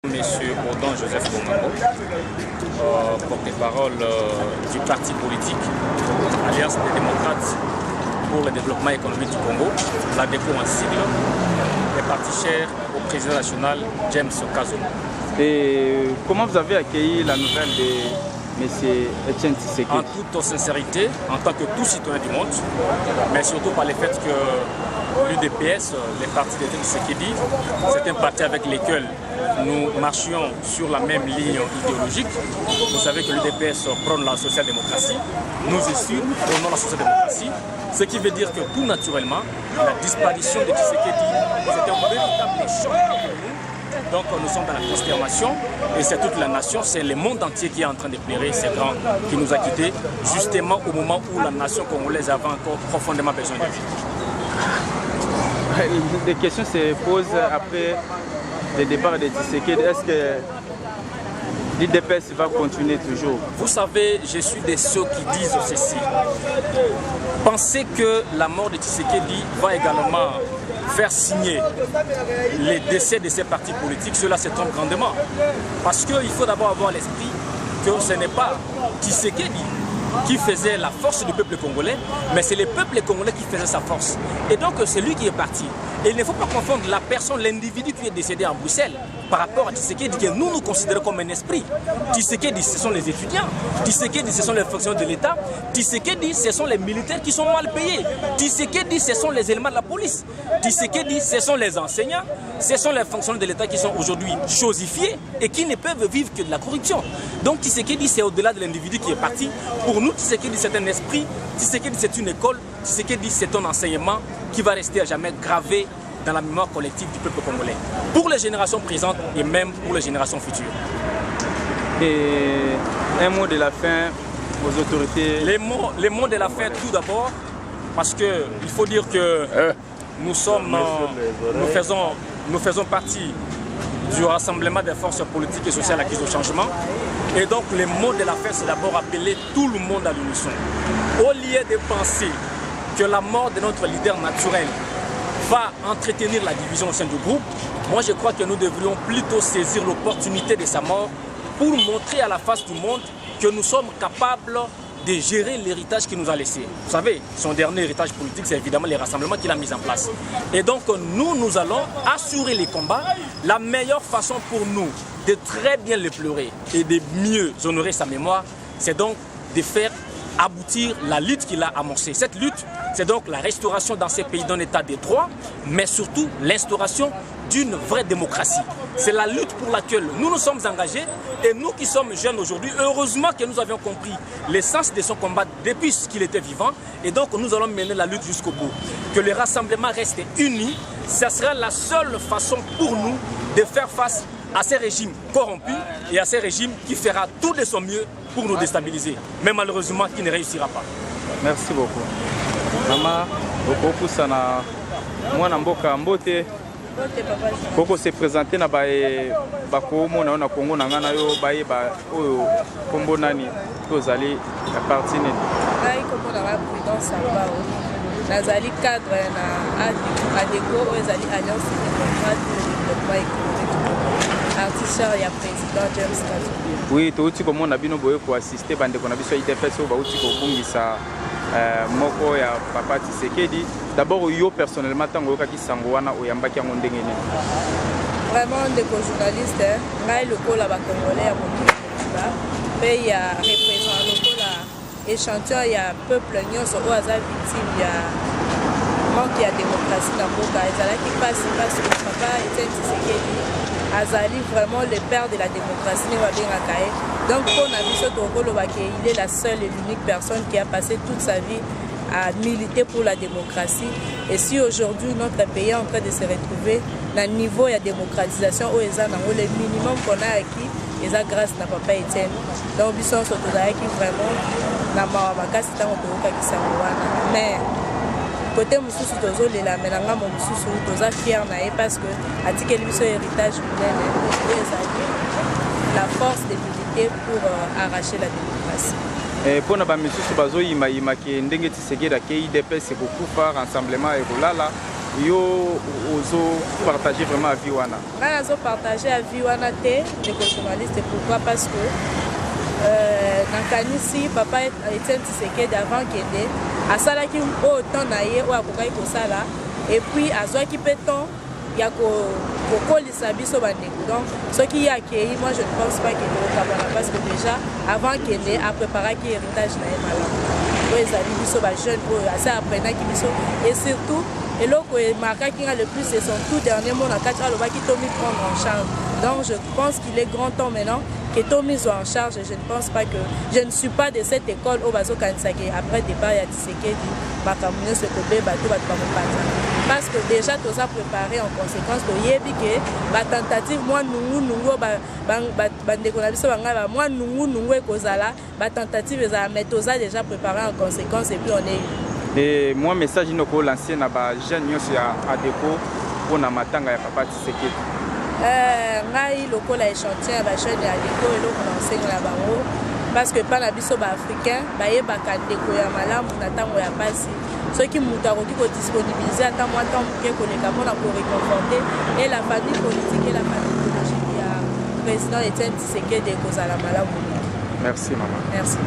Monsieur Odon Joseph Bomango, porte-parole du parti politique Alliance des démocrates pour le développement économique du Congo, l'ADECO en sigle, est parti cher au président national James Kazoum. Et comment vous avez accueilli la nouvelle de M. Etienne Tshisekedi? En toute sincérité, en tant que tout citoyen du monde, mais surtout par le fait que l'UDPS, les partis d'Etienne Tshisekedi, c'est un parti avec lequel nous marchions sur la même ligne idéologique. Vous savez que l'UDPS prône la social-démocratie, nous ici prônons la social-démocratie, ce qui veut dire que tout naturellement, la disparition de Tshisekedi, c'est un véritable choc pour nous. Donc nous sommes dans la consternation et c'est toute la nation, c'est le monde entier qui est en train de pleurer ces grands qui nous a quittés justement au moment où la nation congolaise avait encore profondément besoin de vie. Des questions se posent après le départ de Tshisekedi. Est-ce que l'UDPS va continuer toujours? Vous savez, je suis de ceux qui disent ceci. Pensez que la mort de Tshisekedi va également faire signer les décès de ces partis politiques, cela se trompe grandement. Parce qu'il faut d'abord avoir l'esprit que ce n'est pas Tshisekedi qui faisait la force du peuple congolais, mais c'est le peuple congolais qui faisait sa force. Et donc c'est lui qui est parti. Et il ne faut pas confondre la personne, l'individu qui est décédé à Bruxelles par rapport à Tshisekedi que nous considérons comme un esprit. Tshisekedi, ce sont les étudiants. Tshisekedi, ce sont les fonctionnaires de l'État. Tshisekedi, ce sont les militaires qui sont mal payés. Tshisekedi, ce sont les éléments de la police. Tshisekedi, ce sont les enseignants. Ce sont les fonctionnaires de l'État qui sont aujourd'hui chosifiés et qui ne peuvent vivre que de la corruption. Donc Tshisekedi, c'est au-delà de l'individu qui est parti. Pour nous, Tshisekedi, c'est un esprit. Tshisekedi, c'est une école. Tshisekedi, c'est un enseignement qui va rester à jamais gravé dans la mémoire collective du peuple congolais, pour les générations présentes et même pour les générations futures. Et un mot de la fin aux autorités? Les mots de la fin tout d'abord, parce qu'il faut dire que nous faisons partie du rassemblement des forces politiques et sociales acquises au changement. Et donc les mots de la fin, c'est d'abord appeler tout le monde à l'unisson. Au lieu de penser que la mort de notre leader naturel va entretenir la division au sein du groupe, moi je crois que nous devrions plutôt saisir l'opportunité de sa mort pour montrer à la face du monde que nous sommes capables de gérer l'héritage qu'il nous a laissé. Vous savez, son dernier héritage politique, c'est évidemment les rassemblements qu'il a mis en place. Et donc nous allons assurer les combats. La meilleure façon pour nous de très bien le pleurer et de mieux honorer sa mémoire, c'est donc de faire aboutir la lutte qu'il a amorcée. Cette lutte, c'est donc la restauration dans ces pays d'un état de droit, mais surtout l'instauration d'une vraie démocratie. C'est la lutte pour laquelle nous nous sommes engagés et nous qui sommes jeunes aujourd'hui, heureusement que nous avions compris l'essence de son combat depuis qu'il était vivant et donc nous allons mener la lutte jusqu'au bout. Que le rassemblement reste uni, ce sera la seule façon pour nous de faire face à ces régimes corrompus et à ces régimes qui fera tout de son mieux pour nous déstabiliser, mais malheureusement qui ne réussira pas. Merci beaucoup. Maman, beaucoup sana mwana mboka mbote koko se présenter na bakomo na Congo na ngana yo baye ba oyo kombo nani tozali ya parti nini ngai kombo na Prudence Sambao nazali cadre na ADECO ezali Alliance des démocrates pour le développement économique. Artiste ya président James Kazoum. Oui, touti komona bino boye ko assister bande kona biso IDPS ba uti ko bungisa moko ya papa Tshisekedi. D'abord yo personnellement tango yoka kisango wana oyambaki yango ndenge nini? Vraiment des journalistes ngai lokola ba congolais ya mokili pe ya représentant lokola échantillon ya peuple nyonso oyo aza victime ya manque ya démocratie na mboka ezalaki pasi papa Etienne Tshisekedi azali vraiment le père de la démocratie ne babengaka ye. Donc pour na biso tokolobaki il est la seule et l'unique personne qui a passé toute sa vie à militer pour la démocratie. Et si aujourd'hui notre pays est en train de se retrouver dans le niveau de la démocratisation où ils ont le minimum qu'on a acquis, et ça grâce à papa Etienne. Donc ils sont vraiment na makasi tango toyoka kisangoana. Mais côté mususu tozolela melanga mo mususu toza fier na ye parce que atikeli biso héritage munene ezali la force de militer pour arracher la démocratie. Pour na ba misusu bazo yima ke ndenge Tshisekedi ke IDPS c'est beaucoup fort rassemblement et bolala yo ozo partager vraiment vie wana. Nga nazo partager à vie wana te ndeko journaliste. Pourquoi? Parce que nakanisi papa Etienne Tshisekedi avant kende asalaki autant na ye oyo akokaki kosala et puis azwaki pe temps ya kokolisa biso bandeko. Donc soki ye akei, moi je ne pense pas kende okabana parce que déjà avant kende apréparaki héritage na ye malamu oyo ezali biso bajeune oyo ase aprenaki biso et surtout eloko emarkaki nga le plus c'est son tout dernier mot na kati alobaki tomi prendre en charge. Donc je pense qu'il est grand temps maintenant que Tomi soit en charge. Je ne pense pas que je ne suis pas de cette école au Bazo Kansaki après départ il y a Tshisekedi Bakamunyo se kobe bato bato bamopata parce que déjà tout ça préparé en conséquence to yebi que ba tentative moi nungu bandeko na biso banga ba moi nungu ekozala ba tentative za mais tout ça déjà préparé en conséquence et puis on est et moi message inoko lancer na ba jeune nyonso ya adeko pona matanga ya papa Tshisekedi. Ngai lokola échantillon ya bajeune ya adeko eloko na enseigne na bango parce que pas na biso ba africain bayebaka ndeko ya malamu na ntango ya pasi soki moto akoki kodisponibilize ata mwa ntango moke koleka mpona koreconforter et la famille politique et la famille idéologique ya président Etienne Tshisekedi ekozala malamu. Merci maman. Merci.